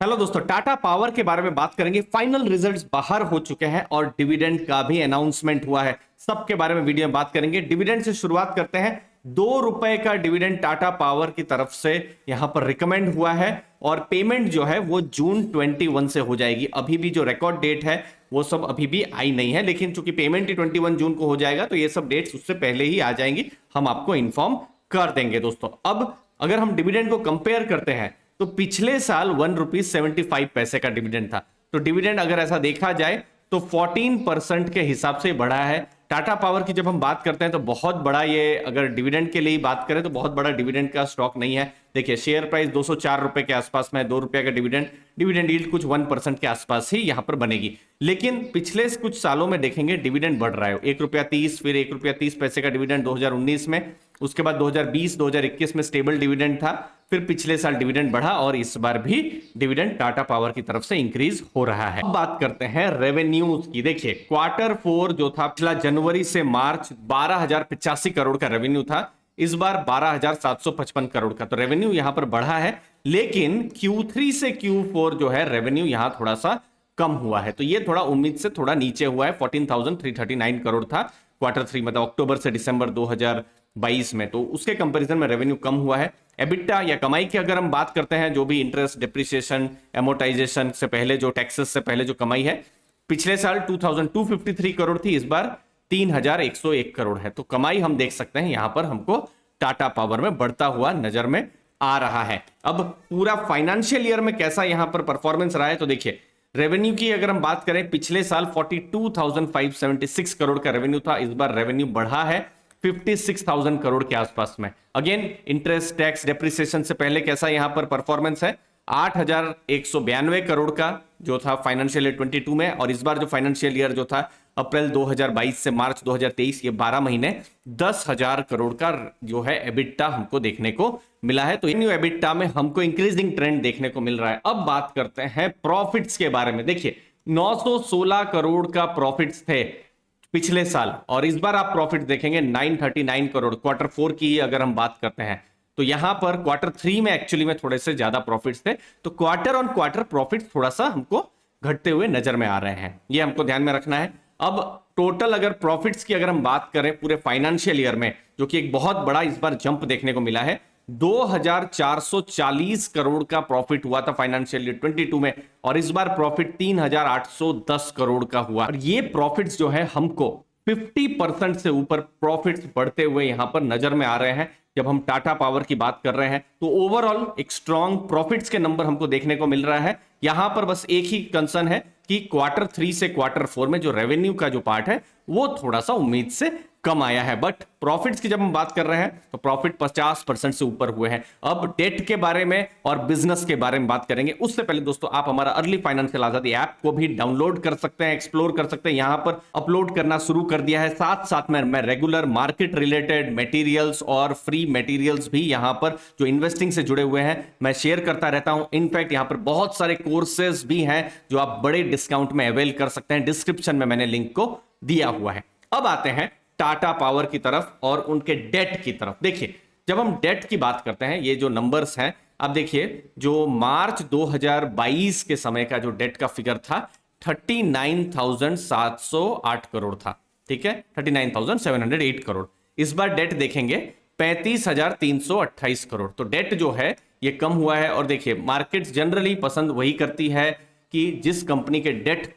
Hello दोस्तों, Tata power के बारे में बात करेंगे। फाइनल रिजल्ट्स बाहर हो चुके हैं और डिविडेंड का भी अनाउंसमेंट हुआ है। सबके बारे में वीडियो में बात करेंगे। डिविडेंड से शुरुआत करते हैं। ₹2 का डिविडेंड टाटा पावर की तरफ से यहां पर रिकमेंड हुआ है और पेमेंट जो है वो जून 21 से हो जाएगी। अभी भी जो रिकॉर्ड डेट है वो सब अभी भी आई नहीं है, लेकिन चूंकि पेमेंट ही 21 जून को हो जाएगा तो ये सब डेट्स उससे पहले ही आ जाएंगी। हम आपको इन्फॉर्म कर देंगे। दोस्तों, अब अगर हम डिविडेंड को कंपेयर करते हैं तो पिछले साल ₹1.75 का डिविडेंड था। तो डिविडेंड अगर ऐसा देखा जाए तो 14% के हिसाब से बढ़ा है। टाटा पावर की जब हम बात करते हैं तो बहुत बड़ा, ये अगर डिविडेंड के लिए ही बात करें तो बहुत बड़ा डिविडेंड का स्टॉक नहीं है। देखिए, शेयर प्राइस ₹204 के आसपास में है। ₹2 का डिविडेंड, डिविडेंड यील्ड कुछ 1% के आसपास ही यहां पर बनेगी। लेकिन पिछले कुछ सालों में देखेंगे डिविडेंड बढ़ रहा है। ₹1.30, फिर ₹1.30 का डिविडेंड 2019 में, उसके बाद 2020-2021 में स्टेबल डिविडेंड था, फिर पिछले साल डिविडेंड बढ़ा और इस बार भी डिविडेंड टाटा पावर की तरफ से इंक्रीज हो रहा है। अब बात करते हैं रेवेन्यूज की। देखिए, Q4 जो था पिछला जनवरी से मार्च 12,085 करोड़ का रेवेन्यू था। इस बार 12,755 करोड़ का तो रेवेन्यू यहां पर बढ़ा है। लेकिन Q3 से Q4 जो है रेवेन्यू यहां थोड़ा सा कम हुआ है। तो ये थोड़ा उम्मीद से थोड़ा नीचे हुआ है। 14,339 करोड़ था Q3, मतलब अक्टूबर से दिसंबर 2022 में। तो उसके कंपैरिजन में रेवेन्यू कम हुआ है। एबिटा या कमाई की अगर हम बात करते हैं, जो भी इंटरेस्ट, डिप्रिसिएशन, एमोटाइजेशन से पहले, जो टैक्सेस से पहले जो कमाई है, पिछले साल 2,253 करोड़ थी, इस बार 3,101 करोड़ है। तो कमाई हम देख सकते हैं यहां पर हमको टाटा पावर में बढ़ता हुआ नजर में आ रहा है। अब पूरा फाइनेंशियल ईयर में कैसा यहां पर परफॉर्मेंस रहा है, तो देखिए, रेवेन्यू की अगर हम बात करें, पिछले साल 42,576 करोड़ का रेवेन्यू था। इस बार रेवेन्यू बढ़ा है 56,000 करोड़ के आसपास में। अगेन, इंटरेस्ट, टैक्स, डेप्रिसिएशन से पहले कैसा यहां पर परफॉर्मेंस है, 8,192 करोड़ का जो था फाइनेंशियल ईयर 22 में, और इस बार जो फाइनेंशियल ईयर जो था अप्रैल 2022 से मार्च 2023, ये 12 महीने 10,000 करोड़ का जो है एबिटा हमको देखने को मिला है। तो न्यू एबिटा में हमको इंक्रीजिंग ट्रेंड देखने को मिल रहा है। अब बात करते हैं प्रॉफिट्स के बारे में। देखिए, 916 करोड़ का प्रॉफिट्स थे पिछले साल, और इस बार आप प्रॉफिट देखेंगे 939 करोड़। Q4 की अगर हम बात करते हैं तो यहां पर Q3 में एक्चुअली में थोड़े से ज्यादा प्रॉफिट्स थे। तो क्वार्टर ऑन क्वार्टर प्रॉफिट थोड़ा सा हमको घटते हुए नजर में आ रहे हैं, ये हमको ध्यान में रखना है। अब टोटल अगर प्रॉफिट्स की अगर हम बात करें पूरे फाइनेंशियल ईयर में, जो कि एक बहुत बड़ा इस बार जंप देखने को मिला है, 2,440 करोड़ का प्रॉफिट हुआ था फाइनेंशियल ईयर 22 में, और इस बार प्रॉफिट 3,810 करोड़ का हुआ। और ये प्रॉफिट्स जो है हमको 50% से ऊपर प्रॉफिट्स बढ़ते हुए यहां पर नजर में आ रहे हैं। जब हम टाटा पावर की बात कर रहे हैं तो ओवरऑल एक स्ट्रॉन्ग प्रॉफिट्स के नंबर हमको देखने को मिल रहा है। यहां पर बस एक ही कंसर्न है कि Q3 से Q4 में जो रेवेन्यू का जो पार्ट है वो थोड़ा सा उम्मीद से कम आया है। बट प्रॉफिट्स की जब हम बात कर रहे हैं तो प्रॉफिट 50% से ऊपर हुए हैं। अब डेट के बारे में और बिजनेस के बारे में बात करेंगे। उससे पहले दोस्तों, आप हमारा अर्ली फाइनेंशियल आजादी ऐप को भी डाउनलोड कर सकते हैं, एक्सप्लोर कर सकते हैं। यहां पर अपलोड करना शुरू कर दिया है। साथ साथ में मैं रेगुलर मार्केट रिलेटेड मटेरियल्स और फ्री मटेरियल्स भी यहां पर जो इन्वेस्टिंग से जुड़े हुए हैं मैं शेयर करता रहता हूं। इनफैक्ट यहां पर बहुत सारे कोर्सेज भी हैं जो आप बड़े डिस्काउंट में अवेल कर सकते हैं। डिस्क्रिप्शन में मैंने लिंक को दिया हुआ है। अब आते हैं टाटा पावर की तरफ और उनके डेट की तरफ। देखिए, जब हम डेट की बात करते हैं, ये जो नंबर्स हैं, अब देखिए, जो मार्च 2022 के समय का जो डेट का फिगर था 39,708 करोड़ था। ठीक है, 39,708 करोड़। इस बार डेट देखेंगे 35,328 करोड़। तो डेट जो है ये कम हुआ है। और देखिए, मार्केट जनरली पसंद वही करती है कि जिस कंपनी के डेट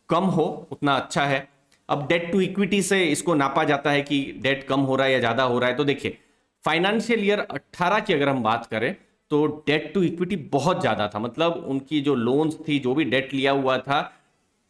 कम हो उतना अच्छा है। अब डेट टू इक्विटी से इसको नापा जाता है कि डेट कम हो रहा है या ज्यादा हो रहा है। तो देखिए, फाइनेंशियल ईयर 18 की अगर हम बात करें तो डेट टू इक्विटी बहुत ज्यादा था। मतलब उनकी जो लोन्स थी, जो भी डेट लिया हुआ था,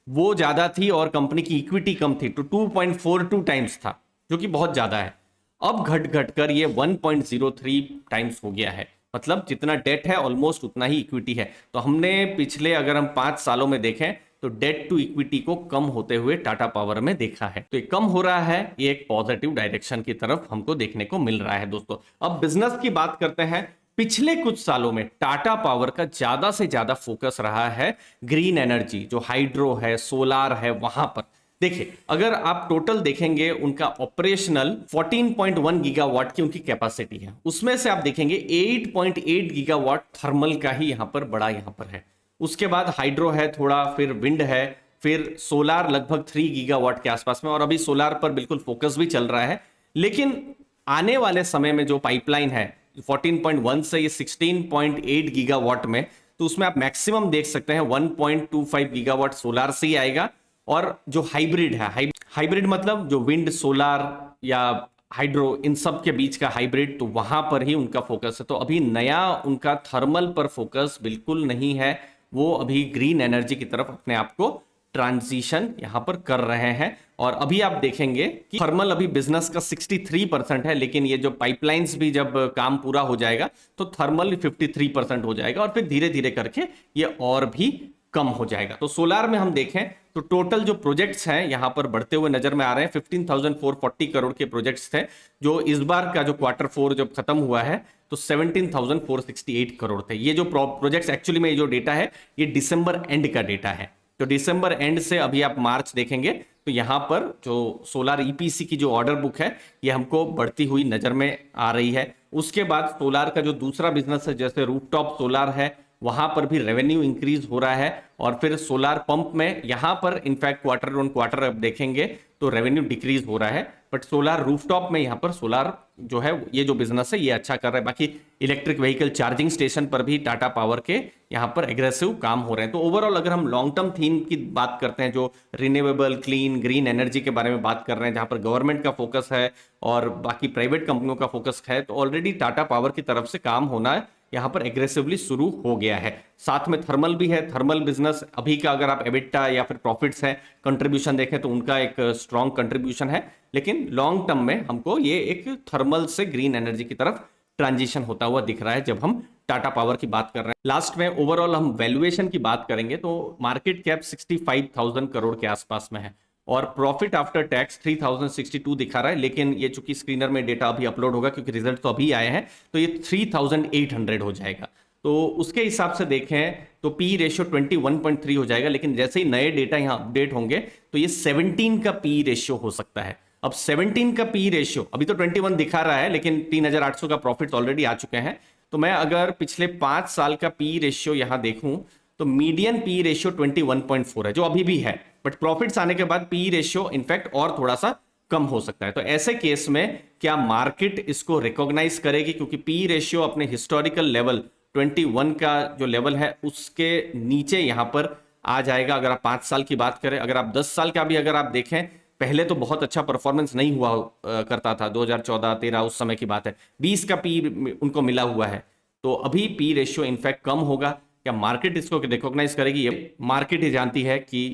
वो ज्यादा थी और कंपनी की इक्विटी कम थी। तो 2.42 टाइम्स था, जो कि बहुत ज्यादा है। अब घट घट कर ये 1.03 टाइम्स हो गया है। मतलब जितना डेट है ऑलमोस्ट उतना ही इक्विटी है। तो हमने पिछले अगर हम 5 सालों में देखें तो डेट टू इक्विटी को कम होते हुए टाटा पावर में देखा है। तो ये कम हो रहा है, ये एक पॉजिटिव डायरेक्शन की तरफ हमको देखने को मिल रहा है। दोस्तों, अब बिजनेस की बात करते हैं। पिछले कुछ सालों में टाटा पावर का ज्यादा से ज्यादा फोकस रहा है ग्रीन एनर्जी, जो हाइड्रो है, सोलार है, वहां पर। देखिए, अगर आप टोटल देखेंगे उनका ऑपरेशनल 14.1 गीगावाट की उनकी कैपेसिटी है। उसमें से आप देखेंगे 8.8 गीगावाट थर्मल का ही यहां पर बड़ा यहां पर है। उसके बाद हाइड्रो है थोड़ा, फिर विंड है, फिर सोलार लगभग 3 गीगावाट के आसपास में, और अभी सोलार पर बिल्कुल फोकस भी चल रहा है। लेकिन आने वाले समय में जो पाइपलाइन है 14.1 से ये 16.8 गीगावाट में, तो उसमें आप मैक्सिमम देख सकते हैं 1.25 गीगावाट सोलार से ही आएगा। और जो हाइब्रिड है, हाइब्रिड मतलब जो विंड सोलार या हाइड्रो इन सब के बीच का हाइब्रिड, तो वहां पर ही उनका फोकस है। तो अभी नया उनका थर्मल पर फोकस बिल्कुल नहीं है, वो अभी ग्रीन एनर्जी की तरफ अपने आप को ट्रांजिशन यहां पर कर रहे हैं। और अभी आप देखेंगे कि थर्मल अभी बिजनेस का 63% है, लेकिन ये जो पाइपलाइंस भी जब काम पूरा हो जाएगा तो थर्मल 53% हो जाएगा, और फिर धीरे धीरे करके ये और भी कम हो जाएगा। तो सोलार में हम देखें तो टोटल जो प्रोजेक्ट्स हैं यहां पर बढ़ते हुए नजर में आ रहे हैं। 15,440 करोड़ के प्रोजेक्ट्स थे, जो इस बार का जो Q4 जब खत्म हुआ है तो 17,468 करोड़ थे। ये जो प्रोजेक्ट्स एक्चुअली में, ये जो डेटा है ये दिसंबर एंड का डेटा है। तो दिसंबर एंड से अभी आप मार्च देखेंगे तो यहां पर जो सोलार ईपीसी की जो ऑर्डर बुक है ये हमको बढ़ती हुई नजर में आ रही है। उसके बाद सोलार का जो दूसरा बिजनेस है, जैसे रूफटॉप सोलार है, वहां पर भी रेवेन्यू इंक्रीज हो रहा है। और फिर सोलार पंप में यहां पर इनफैक्ट क्वार्टर ऑन क्वार्टर अब देखेंगे तो रेवेन्यू डिक्रीज हो रहा है, बट सोलार रूफटॉप में यहां पर सोलार जो है ये जो बिजनेस है ये अच्छा कर रहा है। बाकी इलेक्ट्रिक व्हीकल चार्जिंग स्टेशन पर भी टाटा पावर के यहां पर एग्रेसिव काम हो रहे हैं। तो ओवरऑल अगर हम लॉन्ग टर्म थीम की बात करते हैं, जो रिन्यूएबल क्लीन ग्रीन एनर्जी के बारे में बात कर रहे हैं, जहां पर गवर्नमेंट का फोकस है और बाकी प्राइवेट कंपनियों का फोकस है, तो ऑलरेडी टाटा पावर की तरफ से काम होना है यहां पर एग्रेसिवली शुरू हो गया है। साथ में थर्मल भी है। थर्मल बिजनेस अभी का अगर आप एबिटा या फिर प्रॉफिट्स है कंट्रीब्यूशन देखें तो उनका एक स्ट्रॉन्ग कंट्रीब्यूशन है, लेकिन लॉन्ग टर्म में हमको ये एक थर्मल से ग्रीन एनर्जी की तरफ ट्रांजिशन होता हुआ दिख रहा है जब हम टाटा पावर की बात कर रहे हैं। लास्ट में ओवरऑल हम वैल्यूएशन की बात करेंगे तो मार्केट कैप 65,000 करोड़ के आसपास में है, और प्रॉफिट आफ्टर टैक्स 3062 दिखा रहा है। लेकिन ये चूंकि स्क्रीनर में डेटा अभी अपलोड होगा क्योंकि रिजल्ट तो अभी आए हैं, तो ये 3800 हो जाएगा। तो उसके हिसाब से देखें तो पी रेशियो 21.3 हो जाएगा। लेकिन जैसे ही नए डेटा यहां अपडेट होंगे तो ये 17 का पी रेशियो हो सकता है। अब 17 का पी रेशियो, अभी तो 21 दिखा रहा है लेकिन 3800 का प्रॉफिट ऑलरेडी आ चुके हैं। तो मैं अगर पिछले 5 साल का पी रेशियो यहां देखूं तो मीडियन पी रेशियो 21.4 है, जो अभी भी है, बट प्रॉफिट्स आने के बाद पी रेशियो इनफैक्ट और थोड़ा सा कम हो सकता है। तो ऐसे केस में क्या मार्केट इसको रिकॉग्नाइज करेगी, क्योंकि पी रेशियो अपने हिस्टोरिकल लेवल 21 का जो लेवल है उसके नीचे यहां पर आ जाएगा। अगर आप 5 साल की बात करें, अगर आप 10 साल का भी अगर आप देखें, पहले तो बहुत अच्छा परफॉर्मेंस नहीं हुआ करता था, 2014-13 उस समय की बात है, 20 का पी उनको मिला हुआ है। तो अभी पी रेशियो इनफैक्ट कम होगा। क्या मार्केट इसको रिकॉग्नाइज करेगी? ये मार्केट ही जानती है कि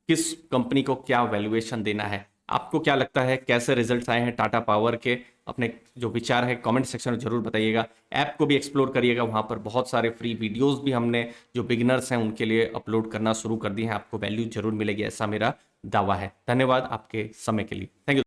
किस कंपनी को क्या वैल्यूएशन देना है। आपको क्या लगता है, कैसे रिजल्ट्स आए हैं टाटा पावर के? अपने जो विचार है कमेंट सेक्शन में जरूर बताइएगा। ऐप को भी एक्सप्लोर करिएगा, वहां पर बहुत सारे फ्री वीडियोस भी हमने जो बिगिनर्स हैं उनके लिए अपलोड करना शुरू कर दिए हैं। आपको वैल्यू जरूर मिलेगी, ऐसा मेरा दावा है। धन्यवाद आपके समय के लिए। Thank you.